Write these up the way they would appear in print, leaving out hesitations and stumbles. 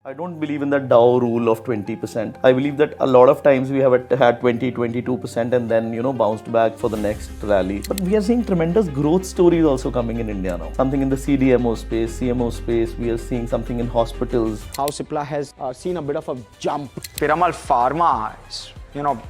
I don't believe in the Dow rule of 20%. I believe that a lot of times we have had 20, 22% and then, bounced back for the next rally. But we are seeing tremendous growth stories also coming in India now. Something in the CDMO space, CMO space. We are seeing something in hospitals. How Cipla has seen a bit of a jump. Piramal Pharma is,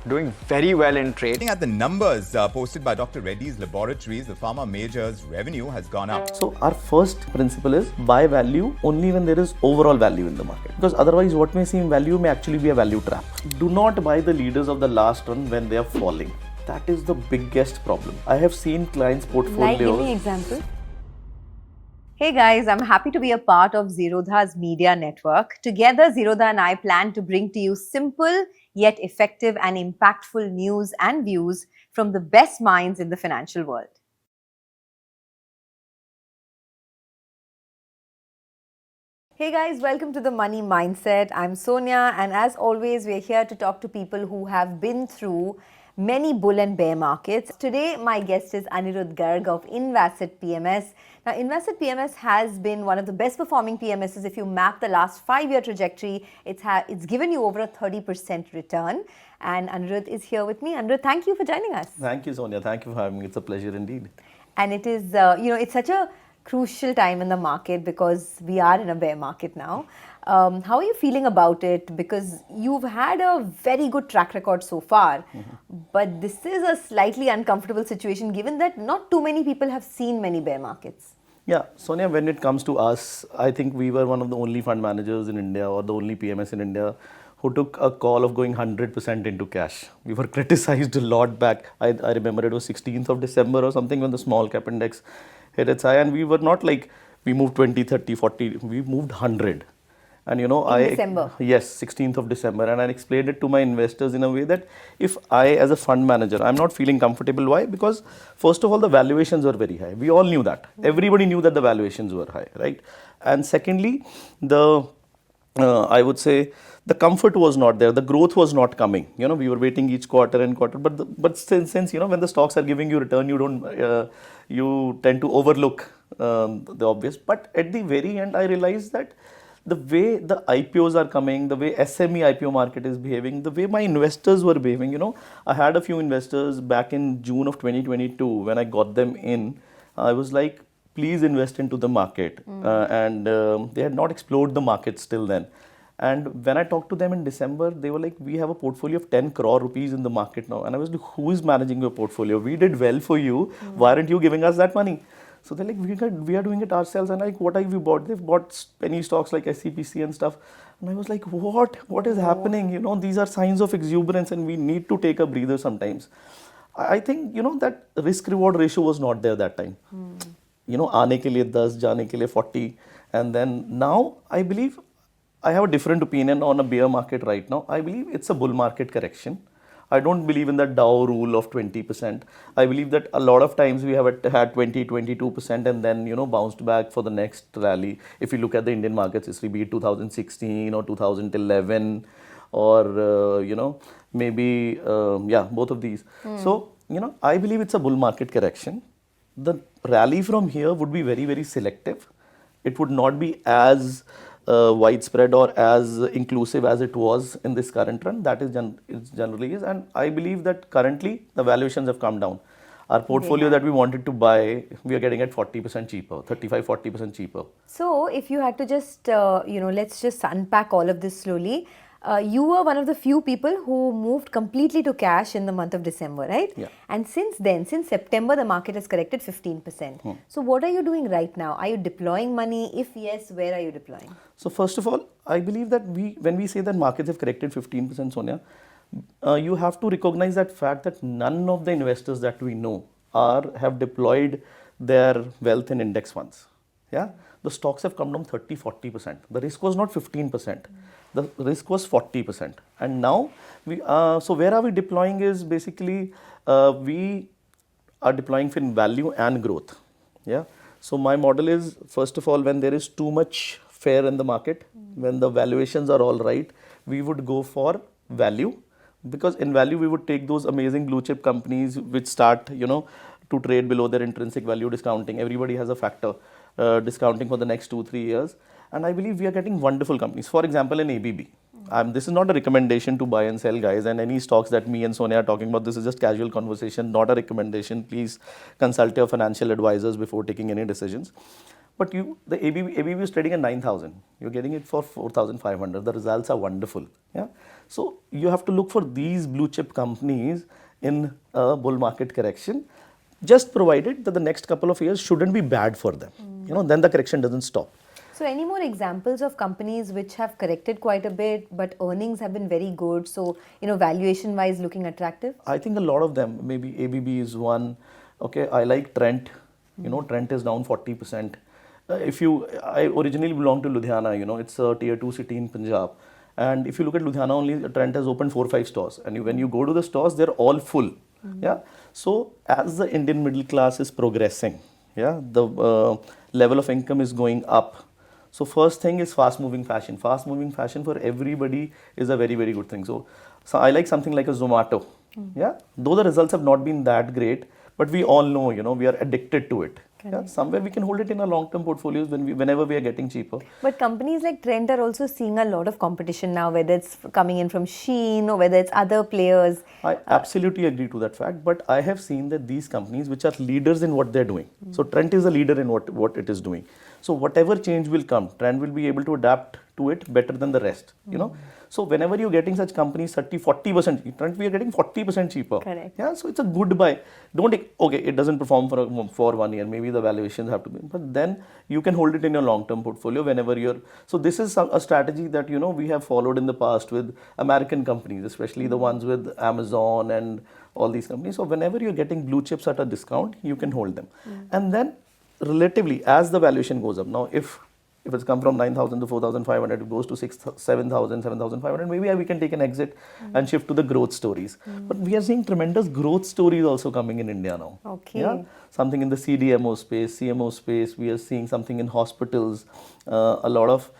doing very well in trade. Looking at the numbers posted by Dr. Reddy's laboratories, the pharma major's revenue has gone up. So our first principle is buy value only when there is overall value in the market. Because otherwise what may seem value may actually be a value trap. Do not buy the leaders of the last run when they are falling. That is the biggest problem. I have seen clients' portfolios. Like, give me an example. Hey guys, I'm happy to be a part of Zerodha's media network. Together, Zerodha and I plan to bring to you simple yet effective and impactful news and views from the best minds in the financial world. Hey guys, welcome to the Money Mindset. I'm Sonia, and as always, we're here to talk to people who have been through many bull and bear markets. Today, my guest is Anirudh Garg of INVasset PMS. Now, INVasset PMS has been one of the best performing PMSs. If you map the last 5-year trajectory, it's given you over a 30% return. And Anirudh is here with me. Anirudh, thank you for joining us. Thank you, Sonia. Thank you for having me. It's a pleasure indeed. And it is, it's such a crucial time in the market because we are in a bear market now. How are you feeling about it? Because you've had a very good track record so far, but this is a slightly uncomfortable situation given that not too many people have seen many bear markets. Yeah, Sonia, when it comes to us, I think we were one of the only fund managers in India or the only PMS in India who took a call of going 100% into cash. We were criticized a lot back. I remember it was 16th of December or something when the small cap index hit its high, and we were not like we moved 20, 30, 40, we moved 100. And December? Yes, 16th of December. And I explained it to my investors in a way that if I, as a fund manager, I'm not feeling comfortable. Why? Because first of all, the valuations were very high. We all knew that. Everybody knew that the valuations were high, right? And secondly, I would say the comfort was not there. The growth was not coming. We were waiting each quarter and quarter. But since when the stocks are giving you return, you tend to overlook the obvious. But at the very end, I realized that the way the IPOs are coming, the way SME IPO market is behaving, the way my investors were behaving, I had a few investors back in June of 2022 when I got them in. I was like, please invest into the market. And they had not explored the market till then. And when I talked to them in December, they were like, we have a portfolio of 10 crore rupees in the market now. And I was like, who is managing your portfolio? We did well for you. Why aren't you giving us that money? So they're like, we are doing it ourselves. And like, what have you bought? They've bought penny stocks like SCPC and stuff. And I was like, what is happening? These are signs of exuberance and we need to take a breather sometimes. I think, that risk reward ratio was not there that time. Aane ke liye 10, jaane ke liye 40. And then now I believe I have a different opinion on a bear market right now. I believe it's a bull market correction. I don't believe in the Dow rule of 20%. I believe that a lot of times we have had 20, 22% and then, bounced back for the next rally. If you look at the Indian markets history, be it 2016 or 2011 or, maybe, both of these. So, I believe it's a bull market correction. The rally from here would be very, very selective. It would not be as widespread or as inclusive as it was in this current run. That is generally is, and I believe that currently the valuations have come down. Our portfolio that we wanted to buy, we are getting at 40% cheaper, 35-40% cheaper. So if you had to just, let's just unpack all of this slowly. You were one of the few people who moved completely to cash in the month of December, right? Yeah. And since then, since September, the market has corrected 15%. So what are you doing right now? Are you deploying money? If yes, where are you deploying? So first of all, I believe that when we say that markets have corrected 15%, Sonia, you have to recognize that fact that none of the investors that we know have deployed their wealth in index funds. Yeah, the stocks have come down 30-40%. The risk was not 15%. The risk was 40%. And now, so where are we deploying is basically, we are deploying in value and growth. Yeah. So my model is, first of all, when there is too much fair in the market, when the valuations are all right, we would go for value. Because in value, we would take those amazing blue chip companies which start, to trade below their intrinsic value discounting. Everybody has a factor discounting for the next 2-3 years. And I believe we are getting wonderful companies. For example, in ABB. This is not a recommendation to buy and sell, guys, and any stocks that me and Sonia are talking about, this is just casual conversation, not a recommendation. Please consult your financial advisors before taking any decisions. But the ABB is trading at 9,000. You're getting it for 4,500. The results are wonderful. Yeah. So you have to look for these blue chip companies in a bull market correction, just provided that the next couple of years shouldn't be bad for them. Then the correction doesn't stop. So any more examples of companies which have corrected quite a bit, but earnings have been very good? So, valuation wise looking attractive? I think a lot of them, maybe ABB is one. Okay, I like Trent. Trent is down 40%. I originally belong to Ludhiana, it's a tier 2 city in Punjab. And if you look at Ludhiana only, Trent has opened 4 or 5 stores. And when you go to the stores, they're all full. Yeah. So as the Indian middle class is progressing, yeah, the level of income is going up. So first thing is fast moving fashion. Fast moving fashion for everybody is a very, very good thing. So I like something like a Zomato. Yeah. Though the results have not been that great, but we all know, we are addicted to it. Yeah, somewhere we can hold it in our long-term portfolios whenever we are getting cheaper. But companies like Trent are also seeing a lot of competition now, whether it's coming in from Shein or whether it's other players. I absolutely agree to that fact, but I have seen that these companies which are leaders in what they're doing. So Trent is a leader in what it is doing. So whatever change will come, Trent will be able to adapt to it better than the rest, So whenever you're getting such companies 30-40%, Trent we are getting 40% cheaper. Correct. Yeah, so it's a good buy. It doesn't perform for 1 year, maybe the valuations have to be, but then you can hold it in your long-term portfolio whenever so this is a strategy that, we have followed in the past with American companies, especially the ones with Amazon and all these companies. So whenever you're getting blue chips at a discount, you can hold them. And then relatively, as the valuation goes up, now if it's come from 9,000 to 4,500, it goes to 7,000, 7,500, maybe we can take an exit and shift to the growth stories. But we are seeing tremendous growth stories also coming in India now. Okay. Yeah? Something in the CDMO space, CMO space, we are seeing something in hospitals. A lot of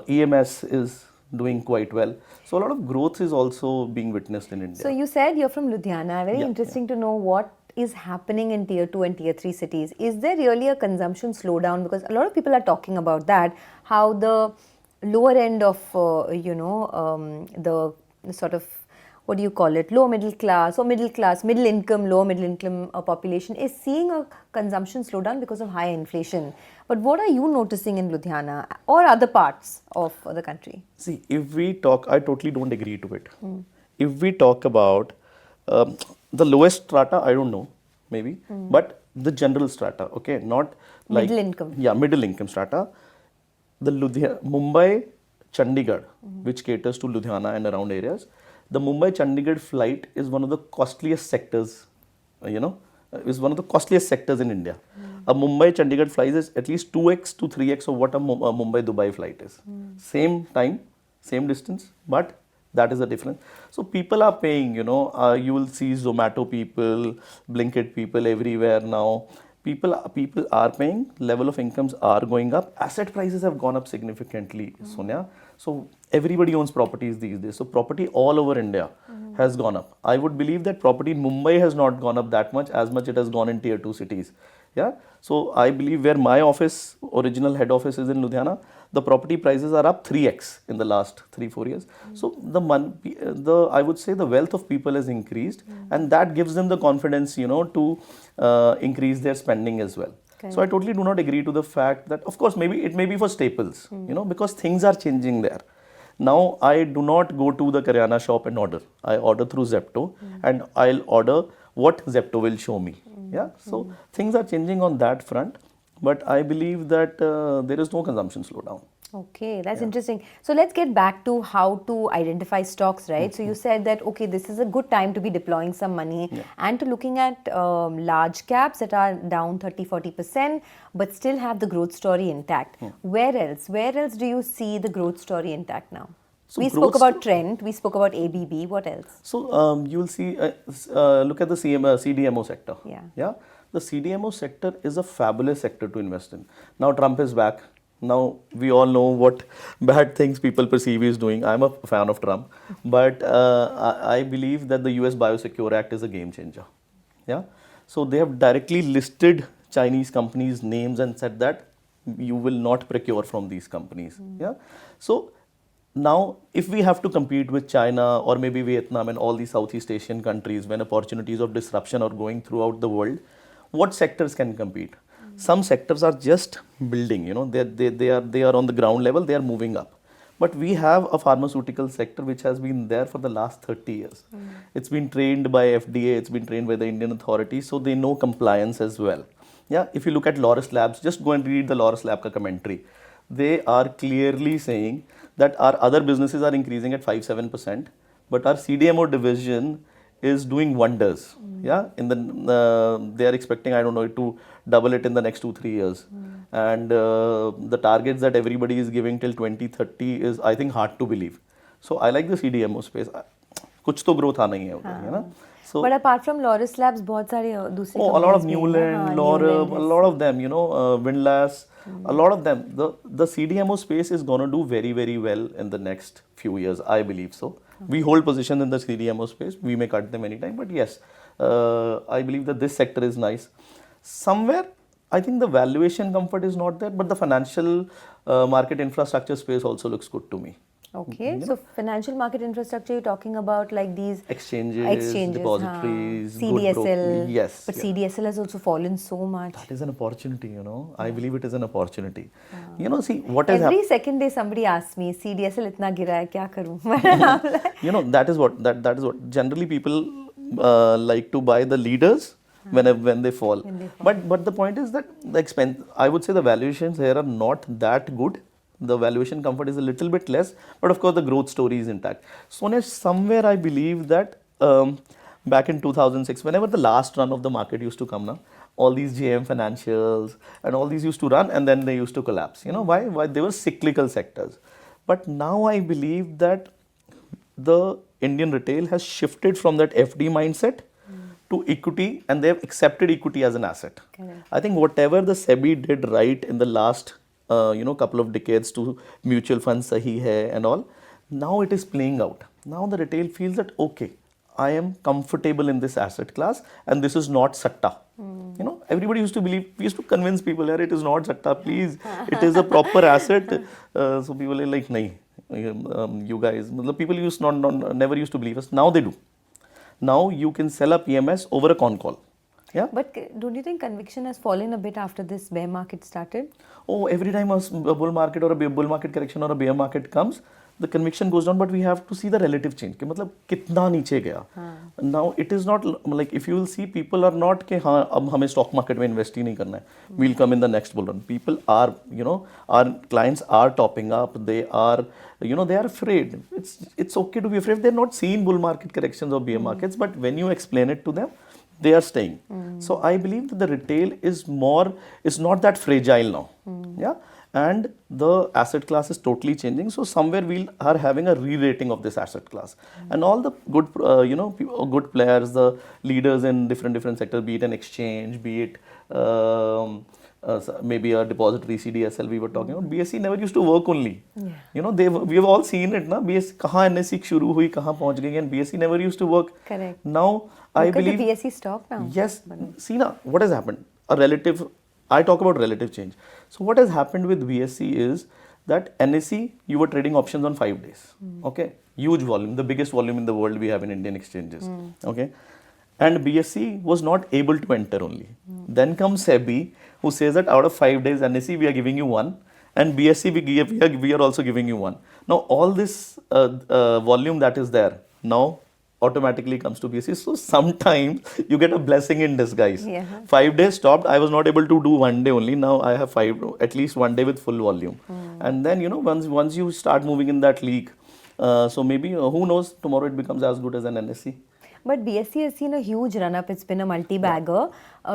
EMS is doing quite well. So a lot of growth is also being witnessed in India. So you said you're from Ludhiana. Very interesting to know what is happening in tier 2 and tier 3 cities. Is there really a consumption slowdown? Because a lot of people are talking about that, how the lower end of, the sort of, what do you call it, low middle class or middle class, middle income, low middle income population is seeing a consumption slowdown because of high inflation. But what are you noticing in Ludhiana or other parts of the country? See, if we talk, I totally don't agree to it. If we talk about the lowest strata, I don't know, maybe, but the general strata, okay, not like middle income. Yeah, middle income strata. The Mumbai, Chandigarh, which caters to Ludhiana and around areas, the Mumbai-Chandigarh flight is one of the costliest sectors, is one of the costliest sectors in India. A Mumbai-Chandigarh flight is at least 2x to 3x of what a Mumbai-Dubai flight is. Same time, same distance, but that is the difference. So people are paying, you will see Zomato people, Blinkit people everywhere now. People are paying, level of incomes are going up, asset prices have gone up significantly, Sonia. So everybody owns properties these days. So property all over India has gone up. I would believe that property in Mumbai has not gone up that much as much it has gone in tier 2 cities. Yeah. So I believe where my office, original head office is in Ludhiana, the property prices are up 3x in the last 3-4 years. So I would say the wealth of people has increased, and that gives them the confidence, to increase their spending as well. Okay. So I totally do not agree to the fact that, of course, maybe it may be for staples, because things are changing there. Now I do not go to the Karyana shop and order. I order through Zepto, and I'll order what Zepto will show me. Yeah. So things are changing on that front. But I believe that there is no consumption slowdown. Okay, that's interesting. So let's get back to how to identify stocks, right? So you said that, okay, this is a good time to be deploying some money and to looking at large caps that are down 30-40%, but still have the growth story intact. Where else? Where else do you see the growth story intact now? So we spoke about Trent, we spoke about ABB, what else? So you will see, look at the CDMO sector. Yeah. The CDMO sector is a fabulous sector to invest in. Now Trump is back. Now we all know what bad things people perceive he is doing. I'm a fan of Trump, but I believe that the US Biosecure Act is a game changer. Yeah. So they have directly listed Chinese companies' names and said that you will not procure from these companies. Yeah. So now, if we have to compete with China or maybe Vietnam and all these Southeast Asian countries when opportunities of disruption are going throughout the world, what sectors can compete? Some sectors are just building, they are on the ground level, they are moving up. But we have a pharmaceutical sector which has been there for the last 30 years. It's been trained by FDA, it's been trained by the Indian authorities, so they know compliance as well. Yeah, if you look at Laurus Labs, just go and read the Laurus Lab ka commentary. They are clearly saying that our other businesses are increasing at 5-7%, but our CDMO division is doing wonders. Yeah, in they are expecting, I don't know, to double it in the next 2-3 years. And the targets that everybody is giving till 2030 is, I think, hard to believe. So I like the CDMO space. कुछ तो growth आना ही है उधर, है ना? So, but apart from Laurus Labs, बहुत सारे दूसरी a lot of companies भी हैं, Newland, हाँ, Laurel, Newland a lot of them, Windlass, a lot of them. The CDMO space is going to do very, very well in the next few years, I believe so. We hold position in the CDMO space. We may cut them anytime, but yes, I believe that this sector is nice. Somewhere, I think the valuation comfort is not there, but the financial market infrastructure space also looks good to me. Okay, so financial market infrastructure, you're talking about like these exchanges, depositories, CDSL. Yes. But CDSL has also fallen so much. That is an opportunity, I believe it is an opportunity. See, what is every second day somebody asks me, CDSL itna gira hai, kya karu? That is what generally people like to buy the leaders when they fall. But the point is that the expense, I would say the valuations here are not that good. The valuation comfort is a little bit less, but of course the growth story is intact. Sonia, somewhere I believe that back in 2006, whenever the last run of the market used to come, all these JM financials and all these used to run and then they used to collapse. Why? Why? They were cyclical sectors. But now I believe that the Indian retail has shifted from that FD mindset to equity, and they have accepted equity as an asset. Correct. I think whatever the SEBI did right in the last couple of decades to mutual funds sahi hai and all, now it is playing out. Now the retail feels that, okay, I am comfortable in this asset class and this is not satta. Everybody used to believe, we used to convince people, it is not satta, please, it is a proper asset. So people are like, nahi, you guys, people never used to believe us. Now they do. Now you can sell a PMS over a con call. Yeah. But don't you think conviction has fallen a bit after this bear market started? Oh, every time a bull market or a bull market correction or a bear market comes, the conviction goes down, but we have to see the relative change. मतलब कितना नीचे गया. Now it is not like, if you will see, people are not कि हाँ अब हमें stock market में invest ही नहीं करना है. We'll come in the next bull run. People are, our clients are topping up. They are, they are afraid. It's okay to be afraid. They're not seeing bull market corrections or bear markets, but when you explain it to them, they are staying. So I believe that the retail is not that fragile now. Yeah. And the asset class is totally changing. So somewhere we are having a re-rating of this asset class. And all the good, good players, the leaders in different sectors, be it an exchange, be it maybe a depository, CDSL we were talking about. BSE never used to work only. Yeah. We have all seen it. BSE, kahan NSE shuru hui, kahan pahunch gayi, and BSE never used to work. Correct. Now, I believe... Look at the BSE stock now. Yes. See now, what has happened? I talk about relative change. So what has happened with BSE is that NSE, you were trading options on 5 days. Okay. Huge volume, the biggest volume in the world we have in Indian exchanges. Okay. And BSE was not able to enter only. Then comes SEBI, who says that out of 5 days NSE, we are giving you 1. And BSE, we are also giving you 1. Now, all this volume that is there, now automatically comes to BSE. So, sometimes you get a blessing in disguise. Yeah. 5 days stopped. I was not able to do 1 day only. Now, I have at least 1 day with full volume. And then, once you start moving in that league, so maybe, who knows, tomorrow it becomes as good as an NSE. But BSE has seen a huge run-up. It's been a multi-bagger.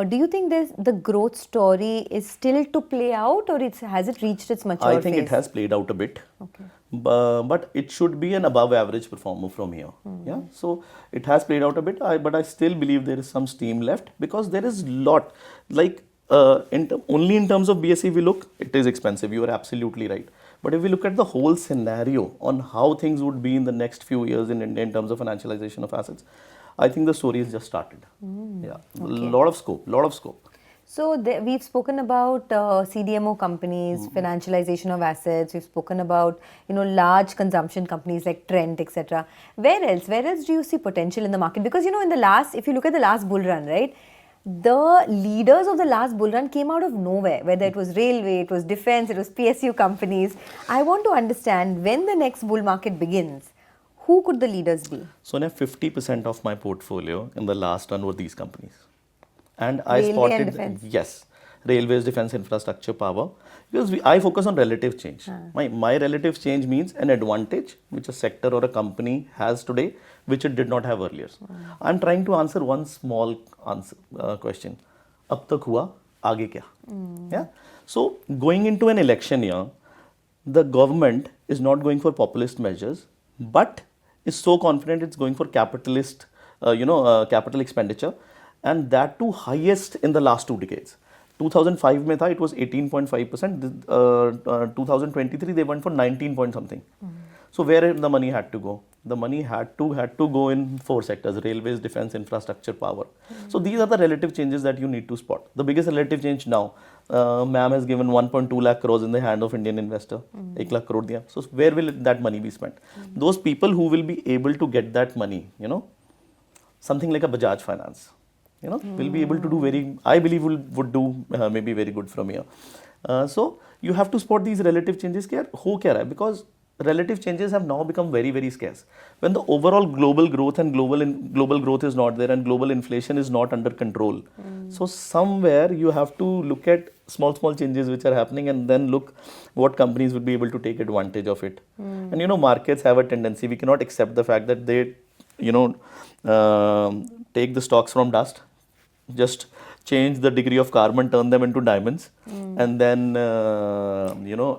Do you think the growth story is still to play out, or has it reached its mature phase? I think it has played out a bit. Okay. But it should be an above-average performer from here. Yeah. So it has played out a bit, but I still believe there is some steam left, because there is lot. Like only in terms of BSE we look, it is expensive. You are absolutely right. But if we look at the whole scenario on how things would be in the next few years in India in terms of financialization of assets, I think the story has just started. Yeah, okay. Lot of scope. So we've spoken about CDMO companies, financialization of assets. We've spoken about large consumption companies like Trent, etc. Where else? Where else do you see potential in the market? Because in the last, if you look at the last bull run, right, the leaders of the last bull run came out of nowhere. Whether it was railway, it was defense, it was PSU companies. I want to understand when the next bull market begins, who could the leaders be? So now 50% of my portfolio in the last run were these companies. And I Railway spotted, and defense. yes, railways, defense, infrastructure, power. Because I focus on relative change. My relative change means an advantage which a sector or a company has today, which it did not have earlier. I'm trying to answer one small question. Ab tak hua, aage kya? Yeah. So going into an election year, the government is not going for populist measures, but is so confident it's going for capitalist, capital expenditure, and that too highest in the last 2 decades. 2005 mein tha, it was 18.5%. 2023 they went for 19 point something. So where the money had to go? The money had to go in 4 sectors: railways, defense, infrastructure, power. So these are the relative changes that you need to spot. The biggest relative change now, ma'am has given 1.2 lakh crores in the hand of Indian investor. 1 lakh crore diya. So where will that money be spent? Those people who will be able to get that money, something like a Bajaj Finance, will be able to do I believe would do maybe very good from here. So you have to spot these relative changes. Ho kya raha hai? Because relative changes have now become very, very scarce. When the overall global growth and global growth is not there and global inflation is not under control. So somewhere you have to look at small changes which are happening and then look what companies would be able to take advantage of it. And markets have a tendency, we cannot accept the fact that they, take the stocks from dust, just change the degree of carbon, turn them into diamonds, and then,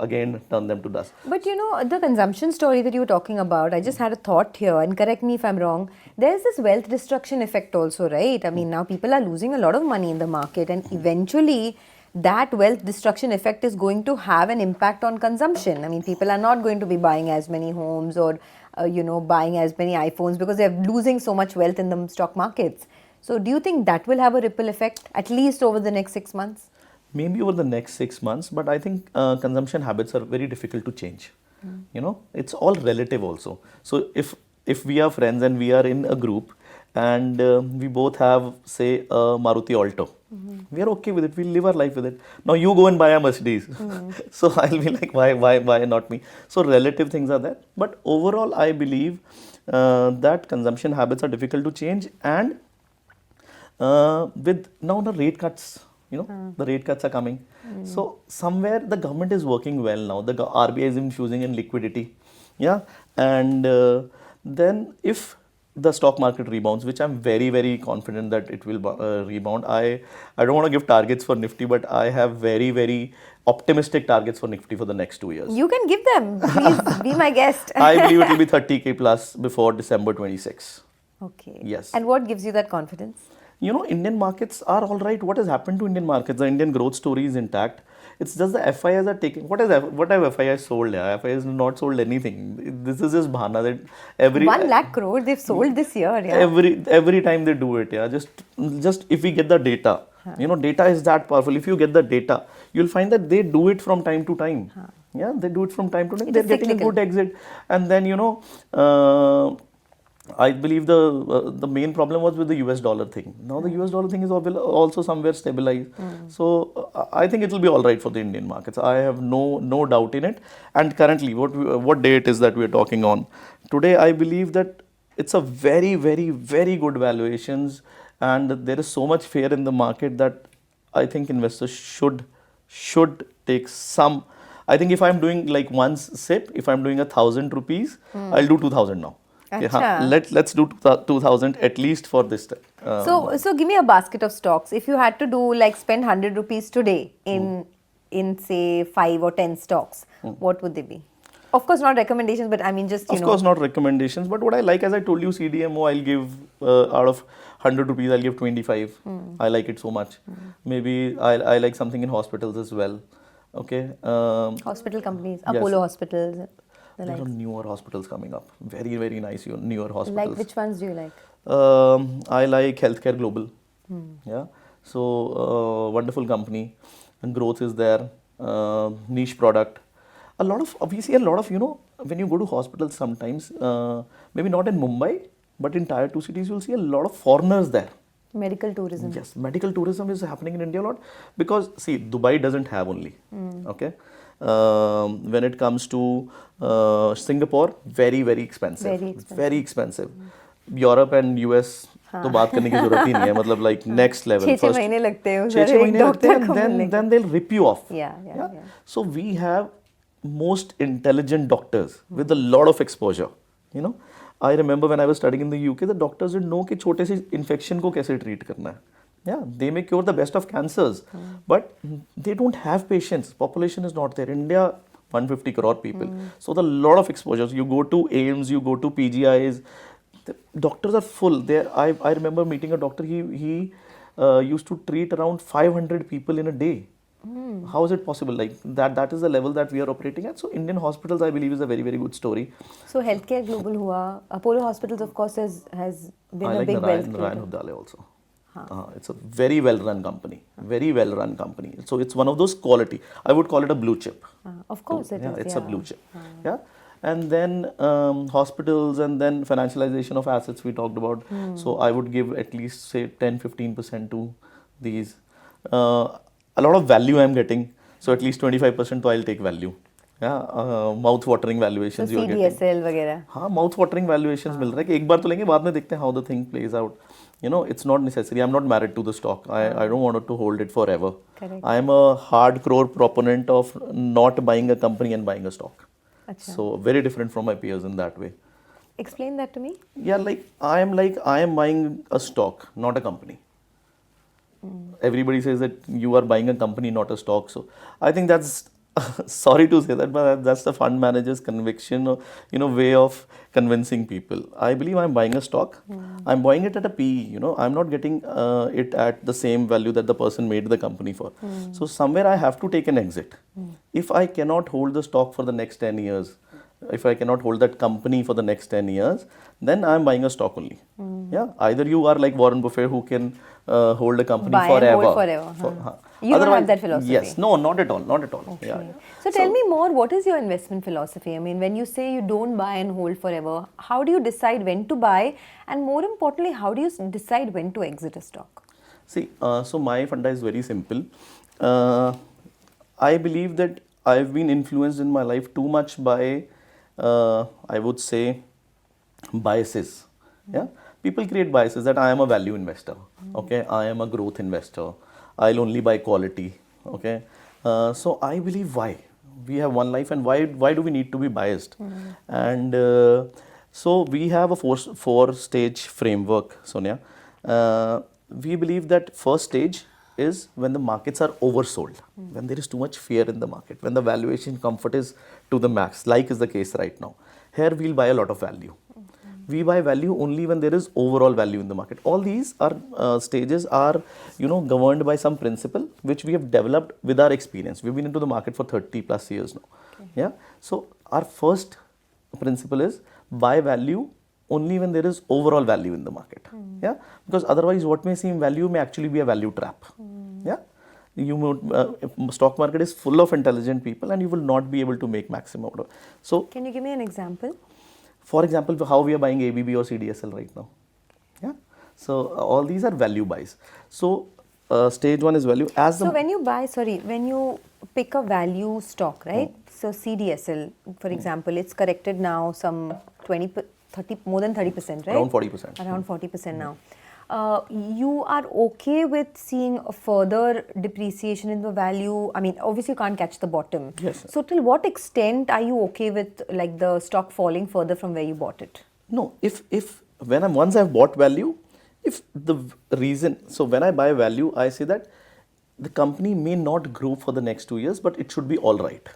again turn them to dust. But the consumption story that you were talking about, I just had a thought here, and correct me if I'm wrong, there's this wealth destruction effect also, right? I mean, now people are losing a lot of money in the market, and eventually that wealth destruction effect is going to have an impact on consumption. I mean, people are not going to be buying as many homes or, buying as many iPhones because they're losing so much wealth in the stock markets. So do you think that will have a ripple effect, at least over the next 6 months? Maybe over the next 6 months, but I think consumption habits are very difficult to change. It's all relative also. So if we are friends and we are in a group and we both have, say, a Maruti Alto, we are okay with it. We'll live our life with it. Now you go and buy a Mercedes. So I'll be like, why not me? So relative things are there. But overall, I believe that consumption habits are difficult to change, and with now the rate cuts, the rate cuts are coming. So somewhere the government is working well now. The RBI is infusing in liquidity. Yeah. And then if the stock market rebounds, which I'm very, very confident that it will rebound. I don't want to give targets for Nifty, but I have very, very optimistic targets for Nifty for the next 2 years. You can give them. Please be my guest. I believe it will be 30K plus before December 26. Okay. Yes. And what gives you that confidence? Indian markets are all right. What has happened to Indian markets? The Indian growth story is intact. It's just the FIIs are taking. What have FIIs sold? FIIs have not sold anything. This is just bhana that every 1 lakh crore they've sold this year. Yeah. Every time they do it. Yeah. Just if we get the data, data is that powerful. If you get the data, you'll find that they do it from time to time. Yeah, they do it from time to time. They're getting a good exit, and then I believe the main problem was with the US dollar thing. Now the US dollar thing is also somewhere stabilized. So I think it will be all right for the Indian markets. I have no doubt in it. And currently, what day it is that we are talking on today, I believe that it's a very, very, very good valuations, and there is so much fear in the market that I think investors should take some. I think if I'm doing like one SIP, if I'm doing 1,000 rupees, I'll do 2,000 now. Let's do 2,000 at least for this time. So give me a basket of stocks. If you had to do spend 100 rupees today in say 5 or 10 stocks, what would they be? Of course, not recommendations, but I mean just Of course, not recommendations. But what I like, as I told you, CDMO, I'll give out of 100 rupees, I'll give 25. I like it so much. Maybe I like something in hospitals as well. Okay. Hospital companies, Apollo hospitals. There are newer hospitals coming up. Very, very nice newer hospitals. Like which ones do you like? I like Healthcare Global. Yeah. So wonderful company, and growth is there. Niche product. We see a lot of, when you go to hospitals sometimes, maybe not in Mumbai, but in tier 2 cities, you'll see a lot of foreigners there. Medical tourism. Yes, medical tourism is happening in India a lot because, see, Dubai doesn't have only. Okay. When it comes to Singapore, very, very expensive. Very expensive. Very expensive. Europe and US, तो बात करने की जरूरत ही नहीं है, मतलब like next level. 6 महीने लगते हैं 6 महीने लगते हैं, and then they'll rip you off. Yeah. So we have most intelligent doctors with a lot of exposure. I remember when I was studying in the UK, the doctors didn't know कि छोटे से infection को कैसे treat करना है. Yeah, they may cure the best of cancers, but they don't have patients. Population is not there. India, 150 crore people. So the lot of exposures. You go to AIMS, you go to PGIs. The doctors are full. I remember meeting a doctor. He used to treat around 500 people in a day. How is it possible? Like that is the level that we are operating at. So Indian hospitals, I believe, is a very, very good story. So healthcare global hua. Apollo Hospitals, of course, has been a big wealth creator. Narayan Hudale also. It's a very well-run company. Very well-run company. So it's one of those quality. I would call it a blue chip. Of course it is. It's a blue chip. Yeah. And then hospitals and then financialization of assets we talked about. So I would give at least say 10-15% to these. A lot of value I'm getting. So at least 25% तो I'll take value. Yeah, mouth-watering valuations so you are getting. CDSL वगैरह. हाँ, mouth-watering valuations मिल रहा है कि एक बार तो लेंगे, बाद में देखते हैं how the thing plays out. It's not necessary. I'm not married to the stock. I don't want to hold it forever. Correct. I am a hardcore proponent of not buying a company and buying a stock. Achha. So very different from my peers in that way. Explain that to me. Yeah, I am buying a stock, not a company. Everybody says that you are buying a company, not a stock. So I think that's sorry to say that, but that's the fund manager's conviction, way of convincing people. I believe I'm buying a stock. I'm buying it at a PE. I'm not getting it at the same value that the person made the company for. So somewhere I have to take an exit. If I cannot hold the stock for the next 10 years, if I cannot hold that company for the next 10 years, then I'm buying a stock only. Yeah. Either you are like Warren Buffett who can hold a company forever. And hold forever. You don't have that philosophy. Yes. No, not at all. Not at all. Okay. Yeah. So tell me more, what is your investment philosophy? I mean, when you say you don't buy and hold forever, how do you decide when to buy? And more importantly, how do you decide when to exit a stock? See, so my funda is very simple. I believe that I've been influenced in my life too much by, I would say, biases. Yeah, people create biases that I am a value investor. Okay, I am a growth investor. I'll only buy quality. Okay, so I believe why we have one life and why do we need to be biased? And so we have a four-stage framework, Sonia. We believe that first stage is when the markets are oversold, when there is too much fear in the market, when the valuation comfort is to the max, like is the case right now. Here we'll buy a lot of value. We buy value only when there is overall value in the market. All these are stages are, governed by some principle which we have developed with our experience. We've been into the market for 30 plus years now. Okay. Yeah. So our first principle is buy value only when there is overall value in the market. Yeah. Because otherwise what may seem value may actually be a value trap. Yeah. Stock market is full of intelligent people and you will not be able to make maximum out of it. So can you give me an example? For example, how we are buying ABB or CDSL right now. Yeah. So all these are value buys. So stage one is value. So when you pick a value stock, right? So CDSL, for example, it's corrected now some 30, more than 30%, right? Around 40%. Around 40% now. You are okay with seeing a further depreciation in the value? I mean, obviously you can't catch the bottom. Yes. So till what extent are you okay with like the stock falling further from where you bought it? No, once I've bought value, if the reason, so when I buy value, I say that the company may not grow for the next 2 years, but it should be all right.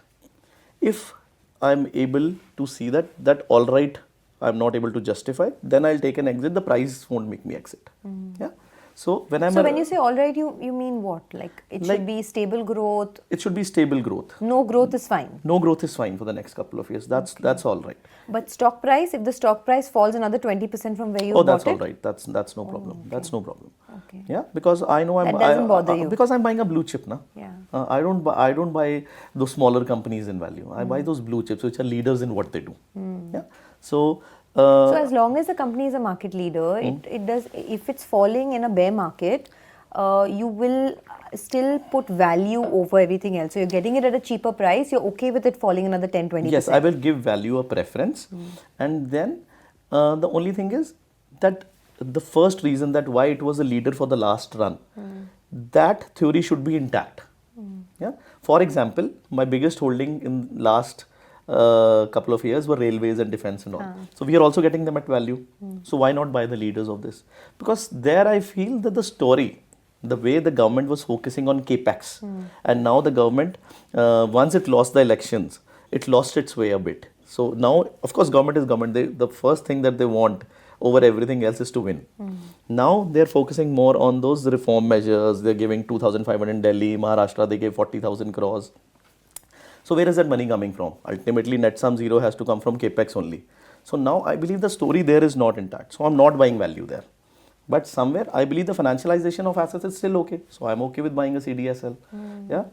If I'm able to see that all right, I'm not able to justify, then I'll take an exit. The price won't make me exit. Yeah. So when you say all right, you mean what? Like it should be stable growth? It should be stable growth. No growth is fine? No growth is fine for the next couple of years. That's all right. But stock price, if the stock price falls another 20% from where you bought it? Oh, that's all right. That's no problem. Okay. That's no problem. Okay. Yeah, because I know That doesn't bother you. because I'm buying a blue chip now. Yeah. I don't buy those smaller companies in value. I buy those blue chips which are leaders in what they do. Yeah. So. So as long as the company is a market leader, Hmm. it does. If it's falling in a bear market, you will still put value over everything else. So you're getting it at a cheaper price. You're okay with it falling another 10-20%. Yes, I will give value a preference, and then the only thing is that the first reason that why it was a leader for the last run, that theory should be intact. Yeah. For example, my biggest holding in last couple of years were railways and defense and all. So we are also getting them at value. So why not buy the leaders of this? Because there I feel that the story, the way the government was focusing on capex, and now the government, once it lost the elections, it lost its way a bit. So now, of course, government is government. The first thing that they want over everything else is to win. Now they're focusing more on those reform measures. They're giving 2,500 in Delhi, Maharashtra. They gave 40,000 crores. So where is that money coming from? Ultimately, net sum zero has to come from capex only. So now I believe the story there is not intact. So I'm not buying value there. But somewhere I believe the financialization of assets is still okay. So I'm okay with buying a CDSL. Yeah.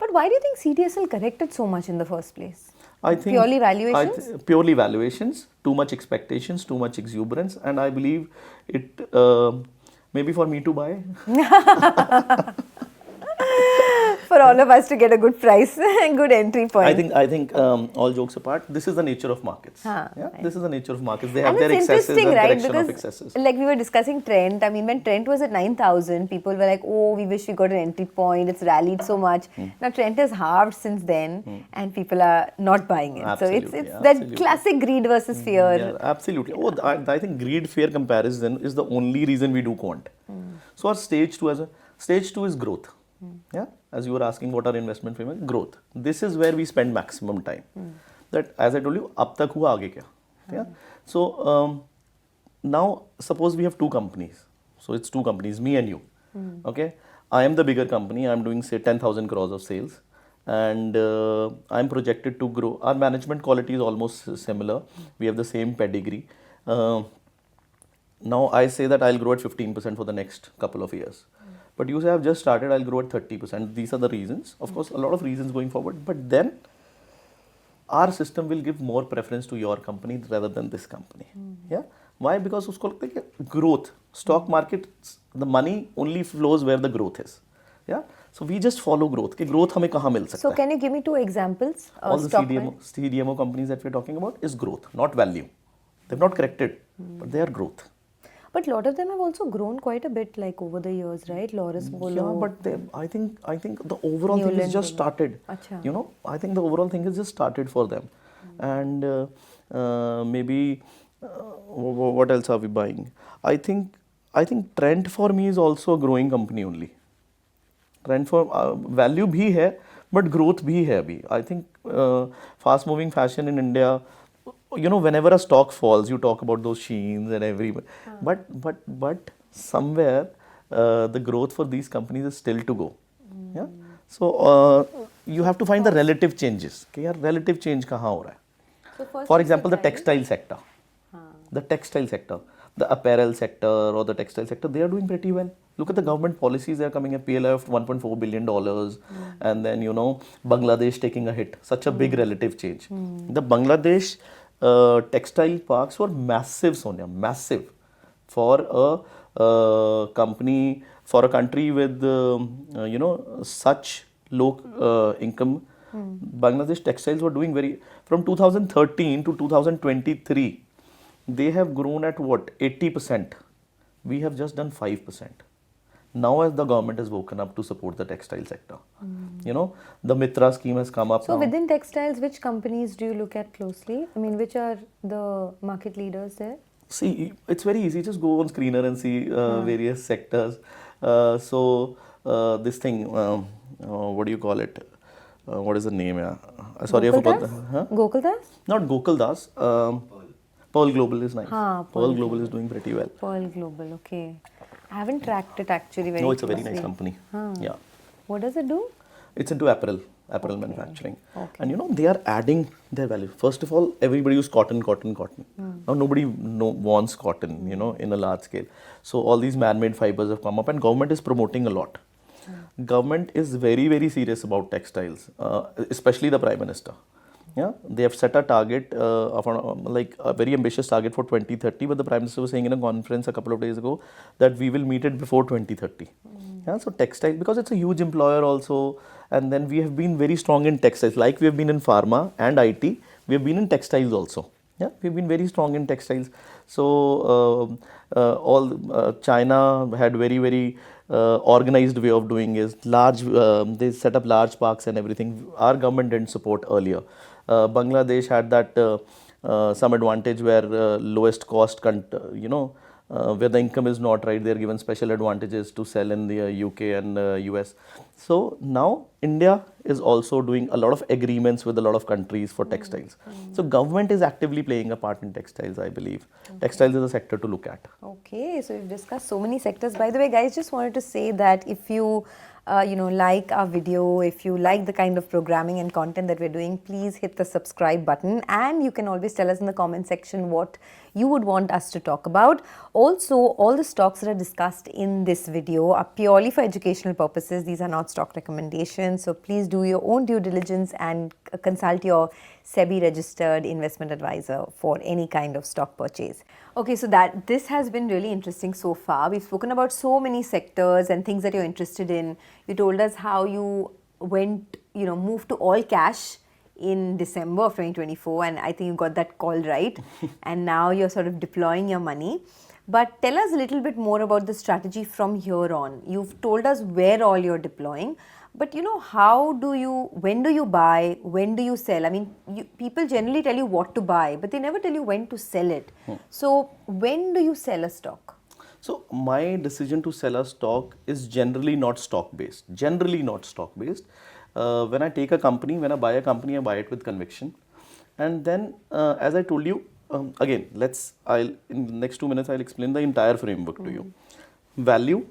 But why do you think CDSL corrected so much in the first place? I think Purely valuations? Purely valuations, too much expectations, too much exuberance, and I believe it maybe for me to buy. For all of us to get a good price and good entry point. I think all jokes apart, this is the nature of markets. Huh, Yeah, right. this is the nature of markets. They have And their it's excesses and interesting, right? correction of Because excesses. like we were discussing Trent, I mean when Trent was at 9,000, people were like, oh, we wish we got an entry point, it's rallied so much. Now Trent has halved since then and people are not buying it. Absolutely, So it's yeah, that absolutely. classic greed versus fear. Yeah, absolutely. Oh, I think greed fear comparison is the only reason we do quant. So our stage two is growth. Yeah, as you were asking, what are investment framework? Growth. This is where we spend maximum time. That, as I told you, ab tak hua, aage kya? Yeah. So now suppose we have two companies. So it's two companies, me and you. Okay. I am the bigger company. I am doing say 10,000 crores of sales, and I am projected to grow. Our management quality is almost similar. We have the same pedigree. Now I say that I'll grow at 15% for the next couple of years. But you say I've just started, I'll grow at 30%. These are the reasons. Of course, a lot of reasons going forward. But then our system will give more preference to your company rather than this company. Yeah. Why? Because usko lagta hai ki growth, stock market, the money only flows where the growth is. Yeah. So we just follow growth. कि growth हमें कहाँ मिल सकता So है? can you give me two examples? All the stock CDMO companies that we're talking about is growth, not value. They've not corrected, but they are growth. But a lot of them have also grown quite a bit, like over the years, right? Loris Bolo. Yeah, but I think the overall thing has just started. Acha. You know, I think the overall thing has just started for them, and maybe what else are we buying? I think Trent for me is also a growing company only. Trend for value bhi hai, but growth bhi hai abhi. I think fast moving fashion in India, you know, whenever a stock falls, you talk about those Sheins and everybody. But somewhere the growth for these companies is still to go. Yeah. So you have to find the relative changes. Okay, yaar, relative change kahan ho raha hai? So first For you example, the said textile sector. The textile sector, the apparel sector or the textile sector, they are doing pretty well. Look at the government policies, they are coming at PLI of $1.4 billion, and then, you know, Bangladesh taking a hit, such a big relative change. The Bangladesh textile parks were massive, Sonia, massive for a company, for a country with, you know, such low income. Bangladesh textiles were doing from 2013 to 2023, they have grown at what, 80%. We have just done 5%. Now as the government has woken up to support the textile sector, you know, the Mitra scheme has come up So now. within textiles, which companies do you look at closely? I mean, which are the market leaders there? See, it's very easy. Just go on Screener and see various sectors. This thing, what do you call it? What is the name? Sorry, I forgot. Huh? Gokuldas? Not Gokuldas. Pearl Global is nice. Pearl Pearl Global is doing pretty well. Pearl Global, okay. I haven't tracked it actually very No, it's a very closely. nice company. Yeah. What does it do? It's into apparel manufacturing. And you know, they are adding their value. First of all, everybody use cotton. Now nobody wants cotton, you know, in a large scale. So all these man-made fibers have come up, and government is promoting a lot. Government is very, very serious about textiles, especially the Prime Minister. Yeah, they have set a target of like a very ambitious target for 2030, but the Prime Minister was saying in a conference a couple of days ago that we will meet it before 2030. Yeah, so textile, because it's a huge employer also, and then we have been very strong in textiles, like we have been in pharma and IT, we have been in textiles also. Yeah, we've been very strong in textiles. So China had very organized way of doing is large. They set up large parks and everything. Our government didn't support earlier. Bangladesh had that some advantage where lowest cost, where the income is not right, they are given special advantages to sell in the UK and US. So now India is also doing a lot of agreements with a lot of countries for textiles. So government is actively playing a part in textiles, I believe. Textiles is a sector to look at. Okay, so we've discussed so many sectors. By the way, guys, just wanted to say that if you like our video, if you like the kind of programming and content that we're doing, please hit the subscribe button, and you can always tell us in the comment section what you would want us to talk about. Also, all the stocks that are discussed in this video are purely for educational purposes. These are not stock recommendations. So please do your own due diligence and consult your SEBI-registered investment advisor for any kind of stock purchase. Okay, so this has been really interesting so far. We've spoken about so many sectors and things that you're interested in. You told us how you moved to all cash in December of 2024, and I think you got that call right. And now you're sort of deploying your money. But tell us a little bit more about the strategy from here on. You've told us where all you're deploying, but when do you buy, when do you sell? I mean, people generally tell you what to buy, but they never tell you when to sell it. So when do you sell a stock? So my decision to sell a stock is generally not stock based. When I take a company, when I buy a company, I buy it with conviction. And then, as I told you, again, in the next 2 minutes, I'll explain the entire framework to you. Value,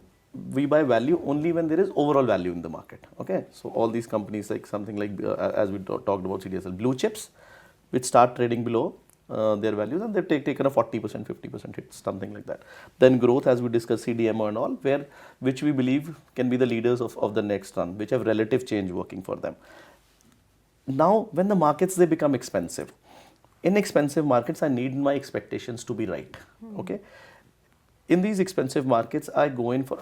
we buy value only when there is overall value in the market. Okay, so all these companies, like something like, as we talked about CDSL, blue chips, which start trading below their values, and they've taken a 40%, 50% hit, something like that. Then growth, as we discussed, CDMO and all, which we believe can be the leaders of the next run, which have relative change working for them. Now, when the markets, they become expensive. In expensive markets, I need my expectations to be right. Okay. In these expensive markets, I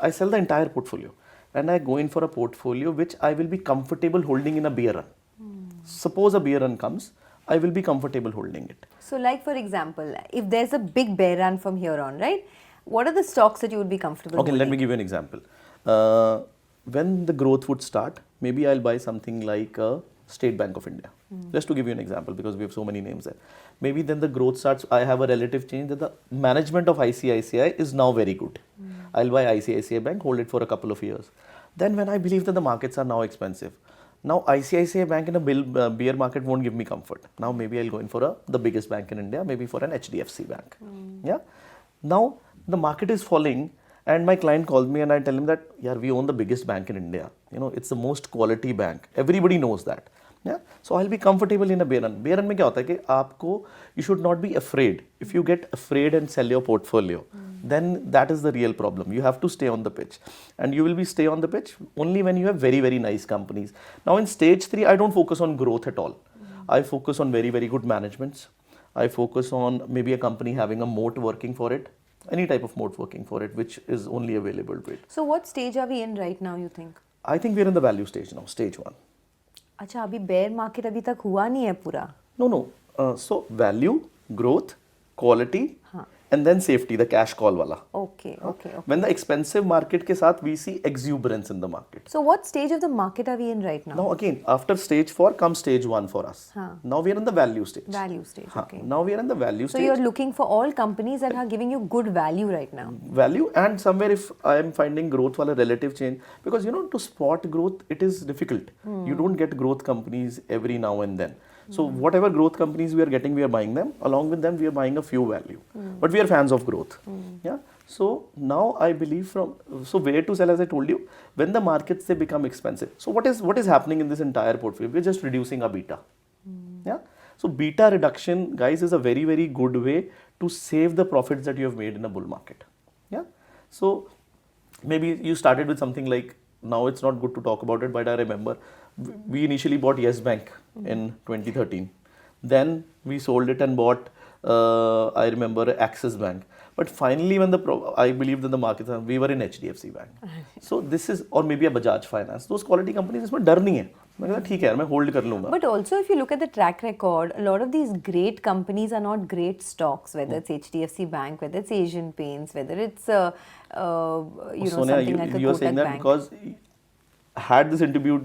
sell the entire portfolio, and I go in for a portfolio which I will be comfortable holding in a bear run. Suppose a bear run comes, I will be comfortable holding it. So like, for example, if there's a big bear run from here on, right? What are the stocks that you would be comfortable holding? Let me give you an example. When the growth would start, maybe I'll buy something like State Bank of India. Just to give you an example, because we have so many names there. Maybe then the growth starts, I have a relative change that the management of ICICI is now very good. I'll buy ICICI Bank, hold it for a couple of years. Then when I believe that the markets are now expensive, now ICICI Bank in a bear market won't give me comfort. Now maybe I'll go in for the biggest bank in India, maybe for an HDFC Bank. Yeah. Now the market is falling, and my client calls me and I tell him that, yeah, we own the biggest bank in India. You know, it's the most quality bank. Everybody knows that. Yeah, so I'll be comfortable in a bear run. Bear run में क्या होता है कि you should not be afraid. If you get afraid and sell your portfolio, then that is the real problem. You have to stay on the pitch, and you will stay on the pitch only when you have very, very nice companies. Now in stage 3, I don't focus on growth at all. I focus on very, very good managements. I focus on maybe a company having a moat working for it, any type of moat working for it, which is only available to it. So what stage are we in right now, you think? I think we're in the value stage now, stage 1. अच्छा, अभी bear market अभी तक हुआ नहीं है पूरा? No. So value, growth, quality, and then safety, the cash call wala. Okay. When the expensive market ke saath, we see exuberance in the market. So what stage of the market are we in right now? Now again, after stage 4 comes stage 1 for us. Now we are in the value stage. Okay. Now we are in the value stage. So you're looking for all companies that are giving you good value right now. Value, and somewhere if I am finding growth wala relative change, because to spot growth, it is difficult. You don't get growth companies every now and then. So whatever growth companies we are getting, we are buying them. Along with them, we are buying a few value. But we are fans of growth. Yeah. So now I believe so where to sell, as I told you, when the markets they become expensive. So what is happening in this entire portfolio? We're just reducing our beta. Yeah. So beta reduction, guys, is a very, very good way to save the profits that you have made in a bull market. Yeah. So maybe you started with something like, now it's not good to talk about it, but I remember we initially bought Yes Bank in 2013. Then we sold it and bought, I remember, Axis Bank. But finally, when I believe that the markets, we were in HDFC Bank. So this is, or maybe a Bajaj Finance. Those quality companies, इसमें डर नहीं है. मैं कहता ठीक है यार, मैं hold कर लूँगा. But also, if you look at the track record, a lot of these great companies are not great stocks. Whether it's HDFC Bank, whether it's Asian Paints, whether it's Sonia, something like a you are Kotak saying that Bank. because had this interview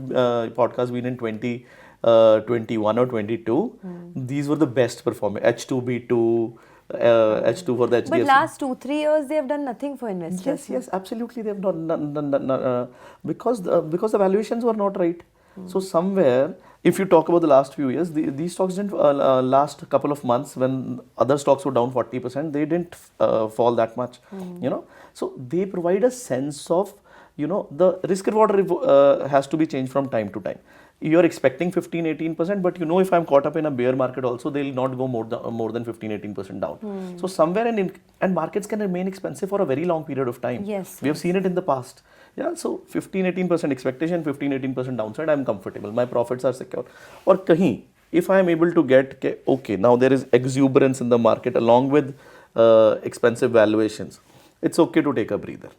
podcast been in 2021 or 22, these were the best performing. H2B2, H2 for the HDFC. But last 2-3 years, they have done nothing for investors. Yes, absolutely. They have not because the valuations were not right. So somewhere, if you talk about the last few years, these stocks didn't last a couple of months when other stocks were down 40%. They didn't fall that much. So they provide a sense of, the risk reward has to be changed from time to time. You are expecting 15-18%, but if I'm caught up in a bear market also, they'll not go more than 15-18% down. So somewhere and markets can remain expensive for a very long period of time. Yes. We have seen it in the past. Yeah, so 15-18% expectation, 15-18% downside, I'm comfortable. My profits are secure. Or kahin, if I am able to get, okay, now there is exuberance in the market along with expensive valuations, it's okay to take a breather.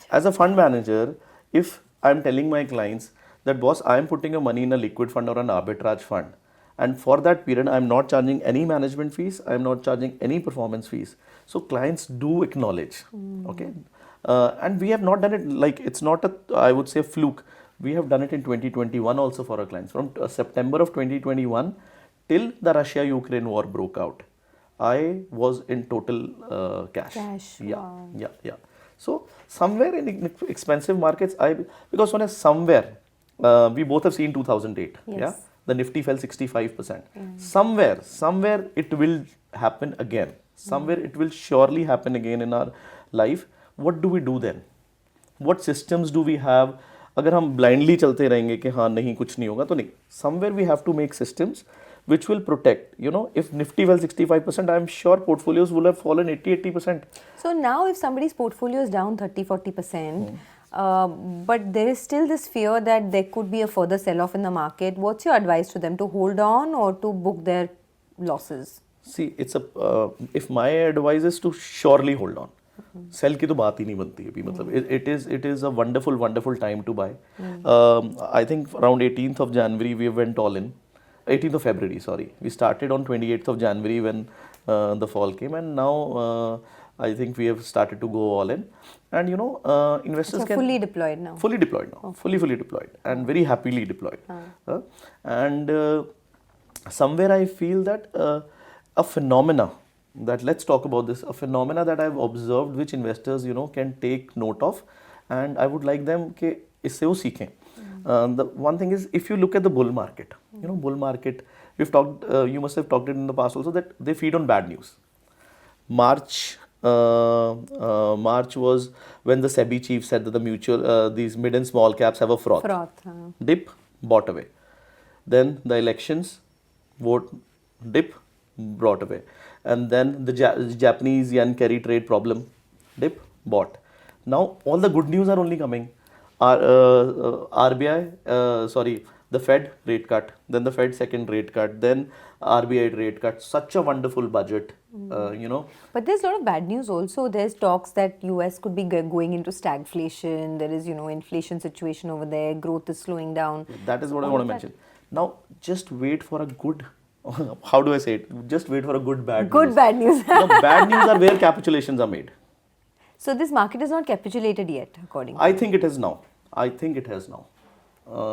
As a fund manager, if I'm telling my clients that, boss, I'm putting your money in a liquid fund or an arbitrage fund, and for that period, I'm not charging any management fees, I'm not charging any performance fees. So clients do acknowledge, okay? And we have not done it like, it's not I would say, fluke. We have done it in 2021 also for our clients. From September of 2021 till the Russia-Ukraine war broke out, I was in total cash. Yeah, wow. yeah. So somewhere in expensive markets, because when somewhere, we both have seen 2008. Yes. Yeah, the Nifty fell 65%. Somewhere it will happen again. Somewhere it will surely happen again in our life. What do we do then? What systems do we have? अगर हम blindly चलते रहेंगे कि हाँ नहीं कुछ नहीं होगा तो नहीं. Somewhere we have to make systems which will protect. If Nifty fell 65%, I'm sure portfolios will have fallen 80%. So now if somebody's portfolio is down 30-40%, but there is still this fear that there could be a further sell-off in the market, what's your advice to them? To hold on or to book their losses? See, if my advice is to surely hold on. Sell की तो बात ही नहीं बनती है मतलब it is a wonderful time to buy. I think around 18th of January we went all in. 18th of February, sorry. We started on 28th of January when the fall came, and now I think we have started to go all in. And investors can fully deployed now. Fully deployed now. Fully deployed and very happily deployed. And somewhere I feel that a phenomena that, let's talk about this, a phenomena that I've observed which investors can take note of, and I would like them कि इससे वो सीखें. The one thing is, if you look at the bull market, bull market, we've talked, you must have talked it in the past also, that they feed on bad news. March was when the SEBI chief said that the these mid and small caps have a froth. Dip, bought away. Then the elections, vote, dip, brought away. And then the Japanese yen carry trade problem, dip, bought. Now all the good news are only coming. RBI, the Fed rate cut, then the Fed second rate cut, then RBI rate cut. Such a wonderful budget, But there's a lot of bad news also. There's talks that US could be going into stagflation. There is, inflation situation over there. Growth is slowing down. That is what I want to mention. Now, just wait for a good, how do I say it? Just wait for a good bad news. Good bad news. No, bad news are where capitulations are made. So this market is not capitulated yet, according to I think it is now.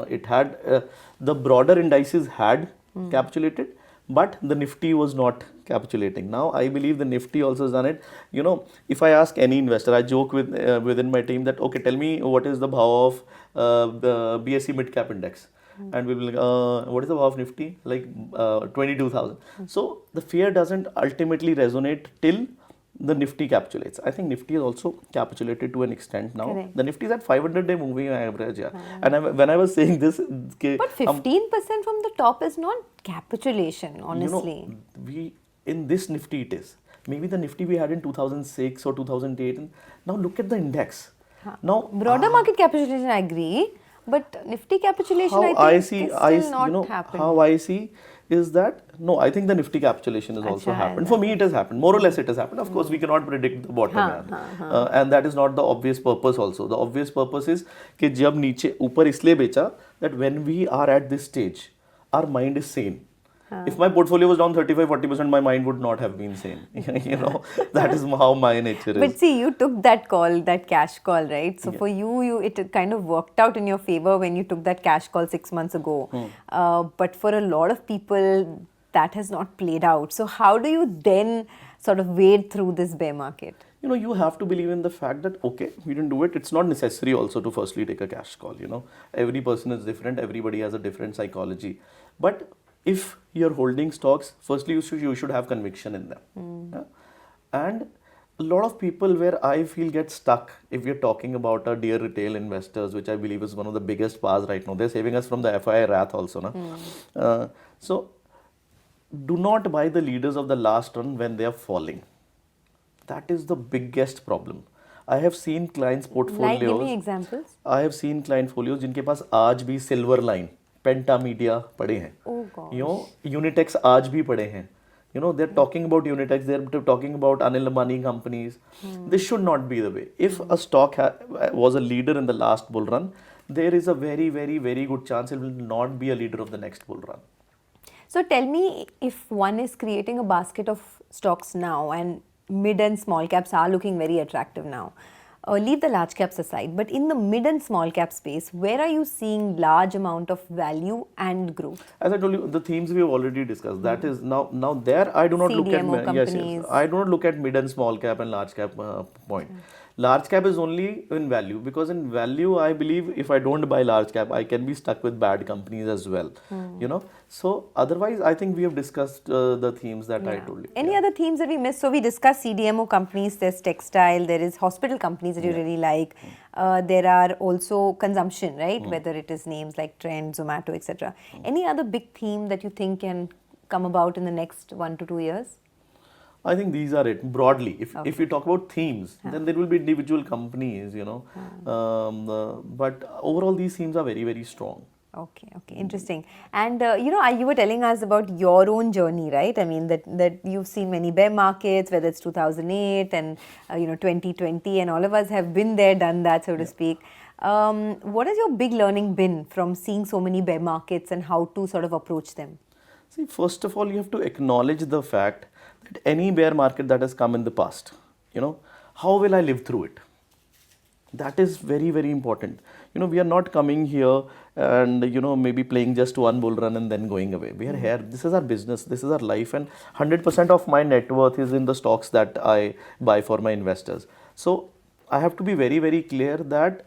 It had, the broader indices had capitulated, but the Nifty was not capitulating. Now, I believe the Nifty also has done it. If I ask any investor, I joke within my team that, okay, tell me what is the bhav of the BSE mid cap index. And we will be like, what is the bhav of Nifty? Like 22,000. So, the fear doesn't ultimately resonate till the Nifty capitulates. I think Nifty is also capitulated to an extent now. Correct. The Nifty is at 500-day moving average. Yeah. And when I was saying this, But 15% from the top is not capitulation, honestly. you know, we in this Nifty it is. Maybe the Nifty we had in 2006 or 2008. And now look at the index. Now Broader market capitulation, I agree. But Nifty capitulation, how I think, see, is still not you know, happened. how I see is that no, I think the Nifty capitulation has also happened. For me, it has happened. More or less, it has happened. Of course, we cannot predict the bottom, and that is not the obvious purpose. Also, the obvious purpose is कि जब नीचे ऊपर इसलिए बेचा that when we are at this stage, our mind is sane. If my portfolio was down 35-40%, my mind would not have been sane. You know, that is how my nature is. But see, you took that call, that cash call, right? So for you, it kind of worked out in your favor when you took that cash call 6 months ago. But for a lot of people, that has not played out. So how do you then sort of wade through this bear market? You know, you have to believe in the fact that, okay, we didn't do it. It's not necessary also to firstly take a cash call, you know. Every person is different. Everybody has a different psychology. But if you're holding stocks, firstly, you should have conviction in them. Yeah? And a lot of people where I feel get stuck, if we're talking about our dear retail investors, which I believe is one of the biggest powers right now. They're saving us from the FII wrath also. Na? So, do not buy the leaders of the last run when they are falling. That is the biggest problem. I have seen clients' portfolios. Like, give me examples. I have seen client folios जिनके पास आज भी silver line पेंटा media पड़े हैं. Oh gosh. You know, Unitex आज भी पड़े हैं. You know, they're talking about Unitex, they're talking about Anil Ambani companies. This should not be the way. If a stock was a leader in the last bull run, there is a very, very, very good chance it will not be a leader of the next bull run. So tell me, if one is creating a basket of stocks now and mid and small caps are looking very attractive now, leave the large caps aside, but in the mid and small cap space, where are you seeing large amount of value and growth? As I told you, the themes we have already discussed. That is now there I do not look CDMO at companies. I do not look at mid and small cap and large cap point. Large cap is only in value, because in value I believe if I don't buy large cap, I can be stuck with bad companies as well. You know, so otherwise I think we have discussed the themes that I told you. Any other themes that we missed? So we discussed CDMO companies, there's textile, there is hospital companies that you really like. There are also consumption, right? Whether it is names like Trend, Zomato, etc. Any other big theme that you think can come about in the next 1 to 2 years? I think these are it broadly. If you talk about themes, then there will be individual companies, you know. But overall, these themes are very, very strong. Okay, interesting. And you know, you were telling us about your own journey, right? I mean, that you've seen many bear markets, whether it's 2008 and 2020, and all of us have been there, done that, so to speak. What has your big learning been from seeing so many bear markets and how to sort of approach them? See, first of all, you have to acknowledge the fact that any bear market that has come in the past, you know, how will I live through it? That is very, very important. You know, we are not coming here and, you know, maybe playing just one bull run and then going away. We are here. This is our business. This is our life. And 100% of my net worth is in the stocks that I buy for my investors. So I have to be very, very clear that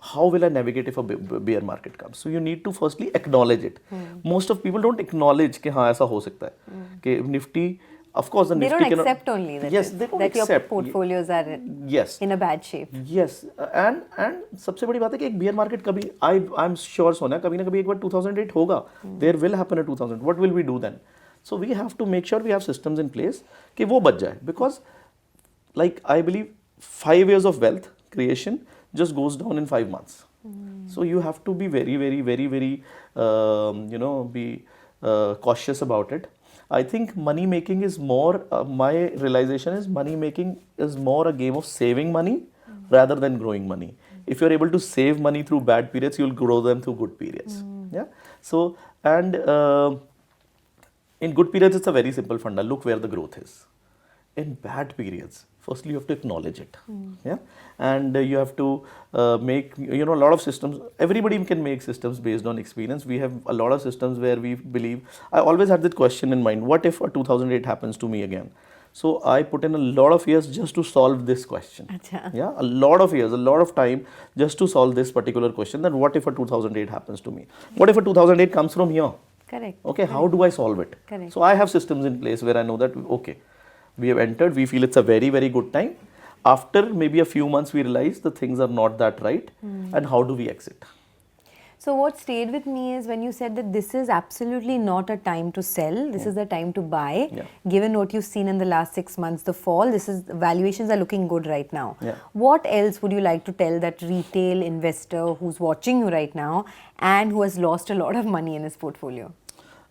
how will I navigate if a bear market comes? So you need to firstly acknowledge it. Most of people don't acknowledge कि हाँ ऐसा हो सकता है कि Nifty, of course the They Nifty don't accept only that, yes, they don't that your accept. portfolios are in a bad shape. Yes, and सबसे बड़ी बात है कि एक bear market कभी I'm sure Sonia कभी ना कभी एक बार 2008 होगा. There will happen in 2000. What will we do then? So we have to make sure we have systems in place कि वो बच जाए, because like I believe 5 years of wealth creation just goes down in 5 months. So you have to be very, very, very, very, be cautious about it. I think money making is more, my realization is money making is more a game of saving money rather than growing money. If you're able to save money through bad periods, you'll grow them through good periods. Yeah. So, and in good periods, it's a very simple funda. Look where the growth is. In bad periods, firstly you have to acknowledge it, yeah, and you have to make, you know, a lot of systems. Everybody can make systems based on experience. We have a lot of systems where we believe. I always had that question in mind: what if a 2008 happens to me again? So I put in a lot of years just to solve this question. Achha. Yeah, a lot of years, a lot of time just to solve this particular question. That what if a 2008 happens to me? What if a 2008 comes from here? Correct. Okay, how do I solve it? Correct. So I have systems in place where I know that okay, We have entered, we feel it's a very, very good time. After maybe a few months, we realize the things are not that right. And how do we exit? So what stayed with me is when you said that this is absolutely not a time to sell, this is the time to buy. Yeah. Given what you've seen in the last 6 months, the fall, valuations are looking good right now. Yeah. What else would you like to tell that retail investor who's watching you right now and who has lost a lot of money in his portfolio?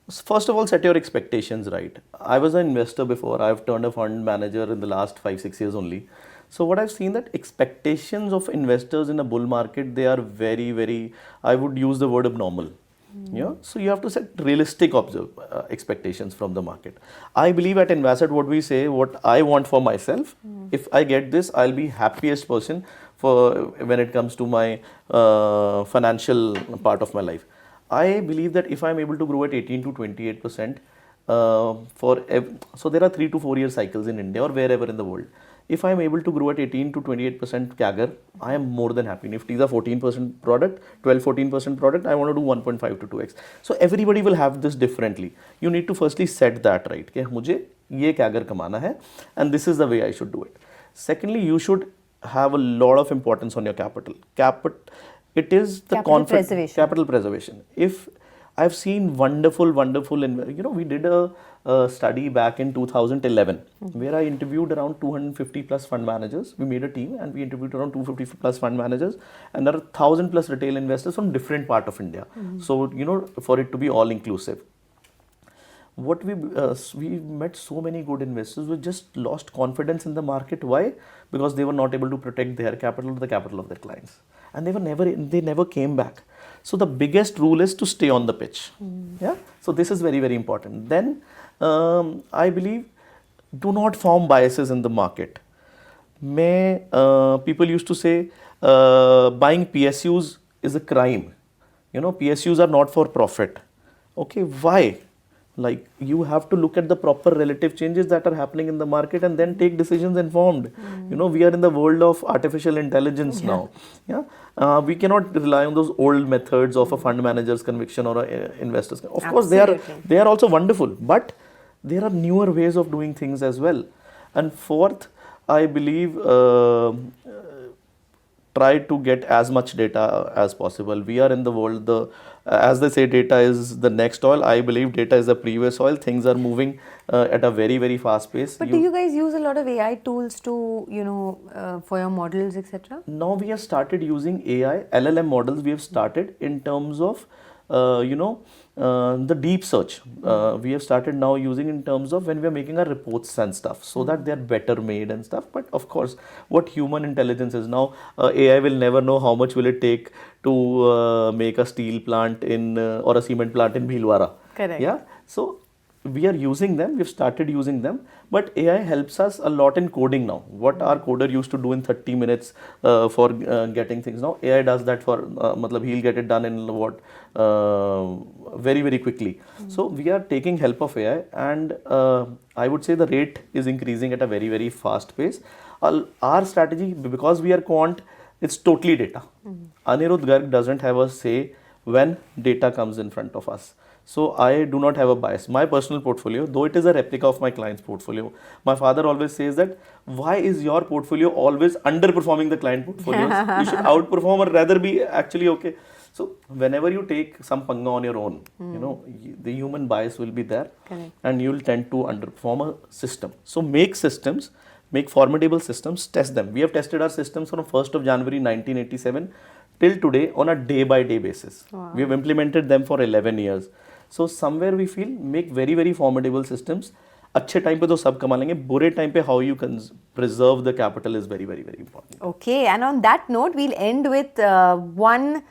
First of all, set your expectations right. I was an investor before. I've turned a fund manager in the last 5-6 years only. So what I've seen that expectations of investors in a bull market, they are very, very, I would use the word abnormal. Yeah. So you have to set realistic expectations from the market. I believe at INVasset what we say, what I want for myself, if I get this, I'll be happiest person for when it comes to my financial part of my life. I believe that if I'm able to grow at 18 to 28%, so there are 3 to 4 year cycles in India or wherever in the world. If I'm able to grow at 18 to 28% CAGR, I am more than happy. Nifty is a 14% product, 12-14% product, I want to do 1.5 to 2x. So everybody will have this differently. You need to firstly set that right. कि मुझे ये CAGR कमाना है, and this is the way I should do it. Secondly, you should have a lot of importance on your capital. It is the capital preservation. If I've seen wonderful, we did a study back in 2011 where I interviewed around 250 plus fund managers. We made a team and we interviewed around 250 plus fund managers, and there are 1,000 plus retail investors from different part of India. So, for it to be all inclusive. What we met so many good investors who just lost confidence in the market. Why? Because they were not able to protect their capital or the capital of their clients, and they never came back. So the biggest rule is to stay on the pitch. Yeah. So this is very, very important. Then I believe do not form biases in the market. People used to say buying PSUs is a crime. PSUs are not for profit. Okay, why? Like, you have to look at the proper relative changes that are happening in the market and then take decisions informed. We are in the world of artificial intelligence now. Yeah, we cannot rely on those old methods of a fund manager's conviction or an investor's. Of course, they are also wonderful, but there are newer ways of doing things as well. And fourth, I believe try to get as much data as possible. We are in the world, as they say, data is the next oil. I believe data is the previous oil. Things are moving at a very, very fast pace. But do you guys use a lot of AI tools to, for your models, etc.? Now we have started using AI, LLM models. We have started in terms of, the deep search. We have started now using in terms of when we are making our reports and stuff, so that they are better made and stuff. But of course, what human intelligence is now, AI will never know how much will it take to make a steel plant or a cement plant in Bhilwara. Correct. Yeah. So we are using them. We've started using them. But AI helps us a lot in coding now. What our coder used to do in 30 minutes for getting things, now AI does that for, he'll get it done in very, very quickly. So we are taking help of AI, and I would say the rate is increasing at a very, very fast pace. Our strategy, because we are quant, it's totally data. Anirudh Garg doesn't have a say when data comes in front of us. So I do not have a bias. My personal portfolio, though it is a replica of my client's portfolio, my father always says that, why is your portfolio always underperforming the client portfolios? You should outperform or rather be actually okay. So whenever you take some panga on your own, the human bias will be there. Correct. And you'll tend to underperform a system. So make systems, make formidable systems, test them. We have tested our systems from 1st of January 1987 till today on a day-by-day basis. Wow. We have implemented them for 11 years. So somewhere we feel make very, very formidable systems. अच्छे time पे तो सब कमा लेंगे, बुरे time पे how you can preserve the capital is very, very, very important. Okay, and on that note, we'll end with one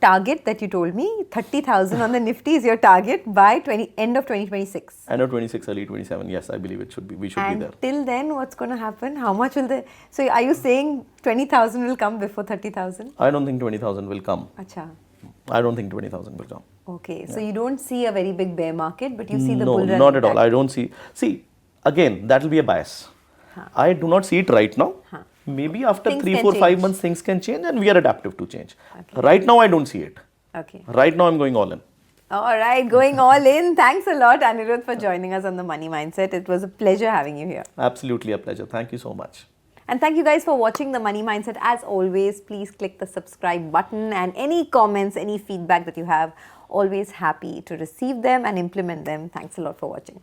target that you told me. 30,000 on the Nifty is your target by end of 2026. End of 26, early 27. Yes, I believe it should be. We should be there. And till then, what's going to happen? How much will the? So are you saying 20,000 will come before 30,000? I don't think 20,000 will come. Acha. I don't think 20,000 will come. Okay, so you don't see a very big bear market, but you see the bull run. No, not at all. I don't see. See, again, that will be a bias. I do not see it right now. Maybe after Things 3, can 4, 5 change. months, things can change, and we are adaptive to change. Right now, I don't see it. Okay. Right now, I'm going all in. All right, going all in. Thanks a lot, Anirudh, for joining us on the Money Mindset. It was a pleasure having you here. Absolutely a pleasure. Thank you so much. And thank you guys for watching the Money Mindset. As always, please click the subscribe button, and any comments, any feedback that you have, always happy to receive them and implement them. Thanks a lot for watching.